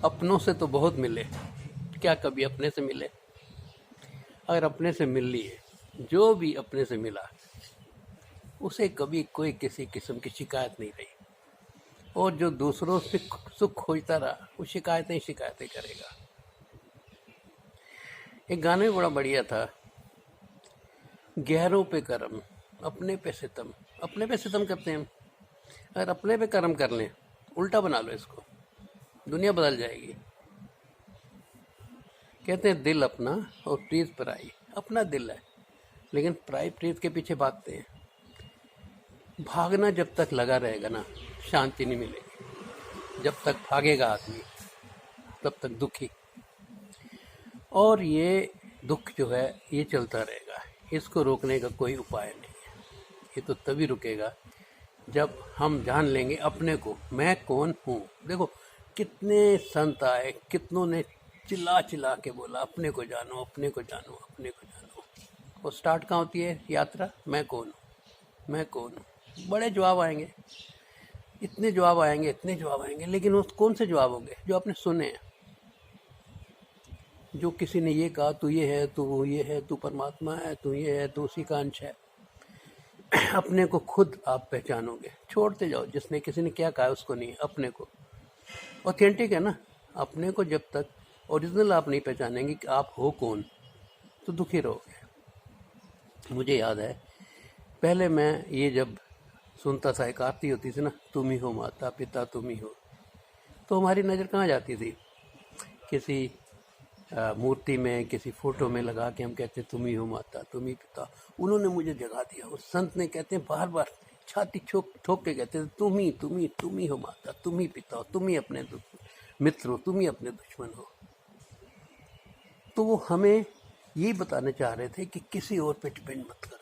अपनों से तो बहुत मिले, क्या कभी अपने से मिले? अगर अपने से मिल लिए, जो भी अपने से मिला उसे कभी कोई किसी किस्म की शिकायत नहीं रही, और जो दूसरों से सुख खोजता रहा वो शिकायतें शिकायतें करेगा। एक गाने में बड़ा बढ़िया था, गैरों पे करम, अपने पे सितम। अपने पे सितम करते हैं हम, अगर अपने पे कर्म कर लें, उल्टा बना लो इसको, दुनिया बदल जाएगी। कहते हैं दिल अपना और प्रीत पराई। अपना दिल है लेकिन पराई प्रीत के पीछे भागते हैं। भागना जब तक लगा रहेगा ना, शांति नहीं मिलेगी। जब तक भागेगा आदमी तब तक दुखी, और ये दुख जो है ये चलता रहेगा। इसको रोकने का कोई उपाय नहीं है। ये तो तभी रुकेगा जब हम जान लेंगे अपने को, मैं कौन हूँ। देखो कितने संत आए, कितनों ने चिल्ला चिल्ला के बोला अपने को जानो, अपने को जानो, अपने को जानो। और स्टार्ट कहाँ होती है यात्रा? मैं कौन हूँ, मैं कौन हूँ। बड़े जवाब आएंगे, इतने जवाब आएंगे, इतने जवाब आएंगे, लेकिन वो कौन से जवाब होंगे? जो आपने सुने हैं। जो किसी ने ये कहा तू ये है, तू वो ये है, तू परमात्मा है, तू ये है, तू उसी का अंश है। अपने को खुद आप पहचानोगे, छोड़ते जाओ। जिसने किसी ने क्या कहा उसको नहीं, अपने को। ऑथेंटिक है ना। अपने को जब तक ओरिजिनल आप नहीं पहचानेंगे कि आप हो कौन, तो दुखी रहोगे। मुझे याद है पहले मैं ये जब सुनता था, एक आरती होती थी ना, तुम ही हो माता पिता तुम ही हो, तो हमारी नज़र कहाँ जाती थी? किसी मूर्ति में, किसी फोटो में लगा के हम कहते तुम ही हो माता, तुम ही पिता। उन्होंने मुझे जगा दिया। उस संत ने, कहते हैं, बार बार छाती ठोक के कहते थे तुम ही, तुम ही, तुम ही हो माता, तुम ही पिता हो, तुम ही अपने मित्र हो, तुम ही अपने दुश्मन हो। तो वो हमें यही बताने चाह रहे थे कि किसी और पे डिपेंड मत करो।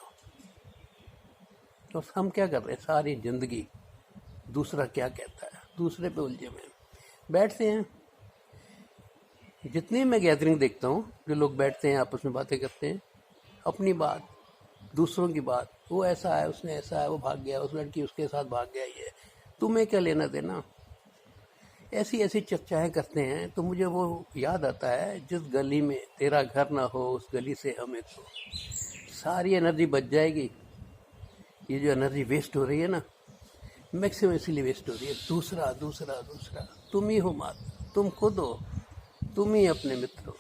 तो हम क्या कर रहे हैं सारी जिंदगी? दूसरा क्या कहता है, दूसरे पे उलझे हुए बैठते हैं। जितनी मैं गैदरिंग देखता हूँ, जो लोग बैठते हैं आपस में बातें करते हैं, अपनी बात, दूसरों की बात, वो ऐसा है, उसने ऐसा है, वो भाग गया, उस लड़की उसके साथ भाग गया, ये तुम्हें क्या लेना देना? ऐसी ऐसी चर्चाएं करते हैं। तो मुझे वो याद आता है, जिस गली में तेरा घर ना हो उस गली से हमें तो सारी एनर्जी बच जाएगी। ये जो एनर्जी वेस्ट हो रही है ना, मैक्सिमम इसीलिए वेस्ट हो रही है। दूसरा दूसरा दूसरा, तुम ही हो मात, तुम खुद हो, तुम ही अपने मित्र हो।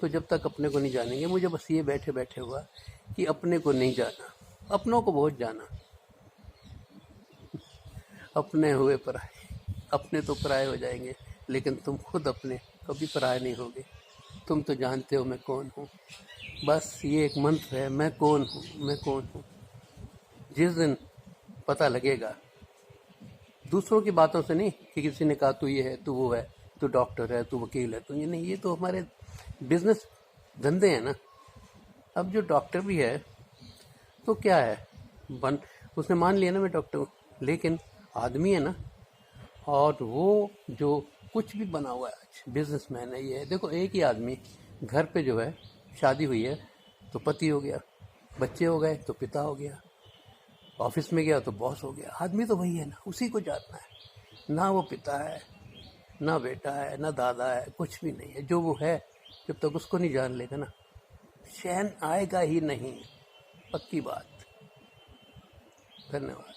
तो जब तक अपने को नहीं जानेंगे, मुझे बस ये बैठे बैठे हुआ कि अपने को नहीं जाना, अपनों को बहुत जाना। अपने हुए पराए, अपने तो पराए हो जाएंगे, लेकिन तुम खुद अपने कभी पराए नहीं होगे। तुम तो जानते हो मैं कौन हूँ। बस ये एक मंत्र है, मैं कौन हूँ, मैं कौन हूँ। जिस दिन पता लगेगा, दूसरों की बातों से नहीं कि किसी ने कहा तू ये है, तू वो है, तू डॉक्टर है, तू वकील है, तू ये नहीं, ये तो हमारे बिजनेस धंधे हैं ना। अब जो डॉक्टर भी है तो क्या है, उसने मान लिया ना मैं डॉक्टर हूँ, लेकिन आदमी है ना। और वो जो कुछ भी बना हुआ है, आज बिजनेसमैन है, ये है। देखो एक ही आदमी घर पे जो है, शादी हुई है तो पति हो गया, बच्चे हो गए तो पिता हो गया, ऑफिस में गया तो बॉस हो गया। आदमी तो वही है ना, उसी को जानना है। ना वो पिता है, ना बेटा है, ना दादा है, कुछ भी नहीं है। जो वो है, जब तक उसको नहीं जान लेगा ना, चैन आएगा ही नहीं, पक्की बात। धन्यवाद।